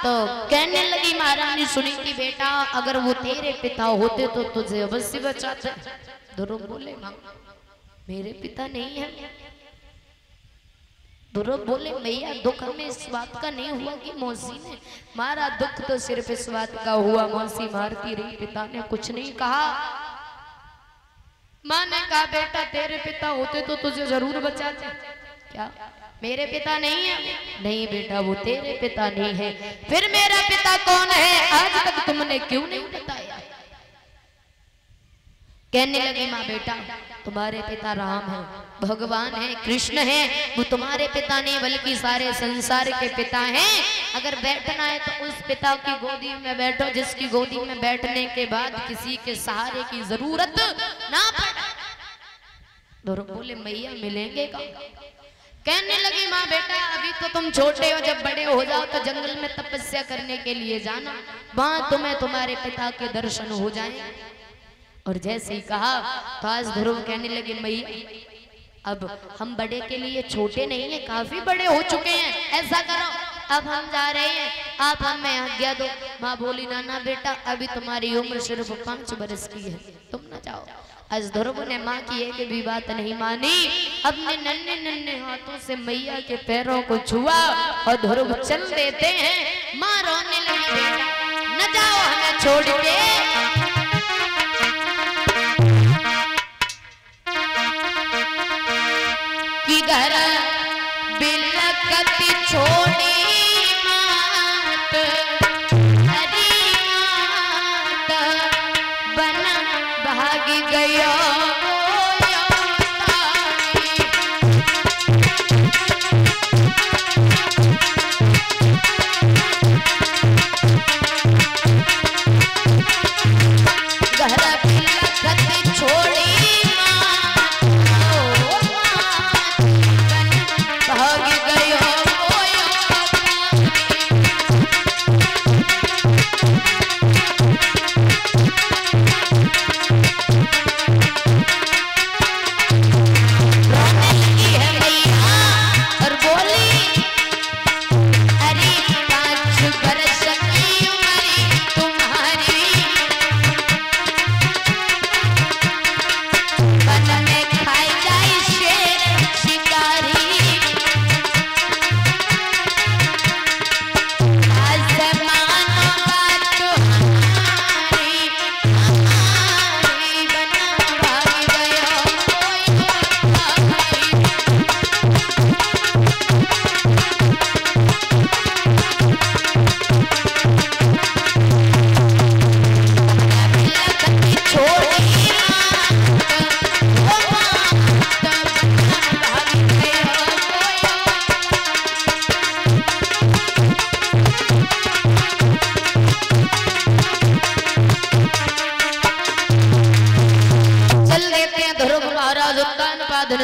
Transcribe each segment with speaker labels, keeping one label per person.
Speaker 1: तो कहने लगी महारानी सुनी कि बेटा अगर वो तेरे पिता होते तो तुझे अवश्य बचाते। ध्रुव बोले मां मेरे पिता नहीं है। ध्रुव बोले मैया दुख में इस बात का नहीं हुआ कि मौसी ने मारा, दुख तो सिर्फ इस बात का हुआ मौसी मारती रही, पिता ने कुछ नहीं कहा। माँ ने कहा बेटा तेरे पिता होते तो तुझे जरूर बचाते। क्या मेरे पिता नहीं है? नहीं बेटा वो तेरे पिता नहीं है। फिर मेरा पिता कौन है आज तक तुमने क्यों नहीं बताया? कहने लगी माँ बेटा तुम्हारे पिता राम है, भगवान है, कृष्ण है, वो तुम्हारे पिता नहीं बल्कि सारे संसार के पिता हैं। अगर बैठना है तो उस पिता की गोदी में बैठो जिसकी गोदी में बैठने के बाद किसी के सहारे की जरूरत ना पड़े। ध्रुव बोले मैया मिलेंगे का? कहने लगी माँ बेटा अभी तो तुम छोटे हो, जब बड़े हो जाओ तो जंगल में तपस्या करने के लिए जाना, वहां तुम्हें तुम्हारे पिता के दर्शन हो जाएंगे। और जैसे ही कहा तो आज ध्रुव कहने लगे मैया अब हम बड़े के लिए छोटे नहीं है, काफी बड़े हो चुके हैं, ऐसा करो अब हम जा रहे हैं, आप हमें आज्ञा दो। माँ बोली ना बेटा अभी तुम्हारी उम्र सिर्फ 5 बरस की है, तुम ना जाओ। आज ध्रुव ने माँ की एक भी बात नहीं मानी, अपने नन्हे नन्हे हाथों से मैया के पैरों को छुआ और ध्रुव चल देते हैं। माँ रोने लगी बेटा न जाओ हमें छोड़ के। कि घर बिलकती छोड़ी मात हरी मात बन भाग गयो घर बिलकती छोड़ी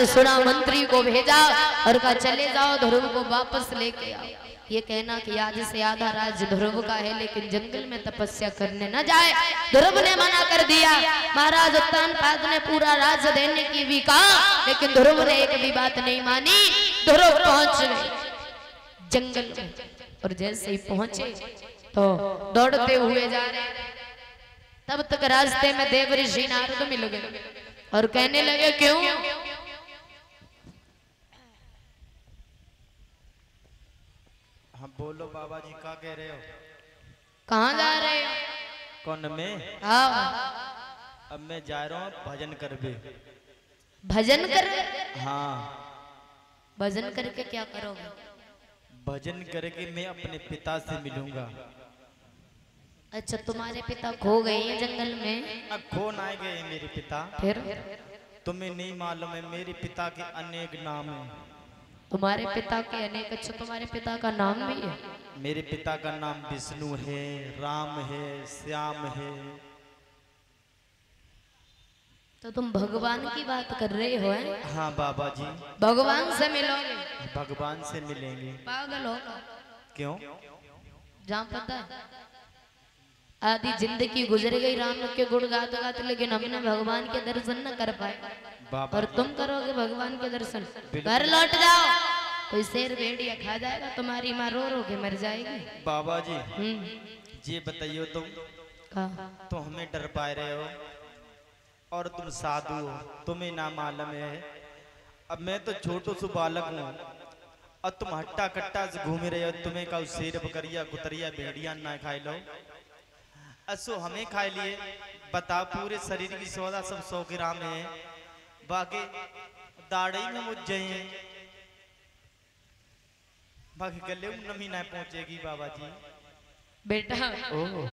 Speaker 1: सुना मंत्री को भेजा और कहा चले जाओ ध्रुव को वापस लेके आओ। ये कहना कि आज से आधा राज्य ध्रुव का है लेकिन जंगल में तपस्या करने न जाए। ध्रुव ने मना कर दिया। महाराज उत्तानपाद ने पूरा राज्य देने की भी कहा लेकिन ध्रुव ने एक भी बात नहीं मानी। ध्रुव पहुंच गए जंगल में और जैसे ही पहुंचे तो दौड़ते हुए जा रहे, तब तक रास्ते में देव ऋषि नारद मिल गए और कहने लगे क्यों?
Speaker 2: हम बोलो बाबा जी क्या कह रहे हो?
Speaker 1: कहाँ जा रहे हो?
Speaker 2: कौन में?
Speaker 1: हाँ
Speaker 2: अब मैं जा रहा हूँ भजन करके।
Speaker 1: भजन कर?
Speaker 2: हाँ
Speaker 1: भजन करके क्या करोगे?
Speaker 2: भजन करके मैं अपने पिता से मिलूंगा।
Speaker 1: अच्छा तुम्हारे पिता खो गए हैं जंगल में?
Speaker 2: अब खो ना गए मेरे पिता।
Speaker 1: फिर
Speaker 2: तुम्हें नहीं मालूम है मेरे पिता के अनेक नाम हैं।
Speaker 1: तुम्हारे पिता के अनेक? अच्छा तुम्हारे पिता का नाम भी है?
Speaker 2: मेरे पिता का नाम विष्णु है, राम है, श्याम है।
Speaker 1: तो तुम भगवान की बात कर रहे हो? है
Speaker 2: हाँ बाबा जी।
Speaker 1: भगवान से मिलोगे?
Speaker 2: भगवान से मिलेंगे।
Speaker 1: पागल हो
Speaker 2: क्यों?
Speaker 1: जहाँ पता है आधी जिंदगी गुजर गई राम के गुण गाते गाते लेकिन हमने भगवान के दर्शन न कर पाए और तुम करोगे भगवान के दर्शन? घर लौट जाओ कोई शेर भेड़िया खा जाएगा, तुम्हारी माँ रो रो के मर जाएगी।
Speaker 2: बाबा जी ये बताइयो तुम
Speaker 1: कहा
Speaker 2: तो हमें डर पाए रहे हो और तुम साधु हो, तुम्हें ना मालूम है। अब मैं तो छोटू सु बालक हूँ और तुम हट्टा कट्टा से घूम रहे हो। तुम्हें का शेर बकरिया कुतरिया भेड़िया ना खाए लो, असो हमें खाए लिए। बताओ पूरे शरीर की सौदा सब 100 ग्राम है, बाकी दाढ़ी में मुझ जाए, बाकी गले में नमी ना पहुंचेगी बाबा जी।
Speaker 1: बेटा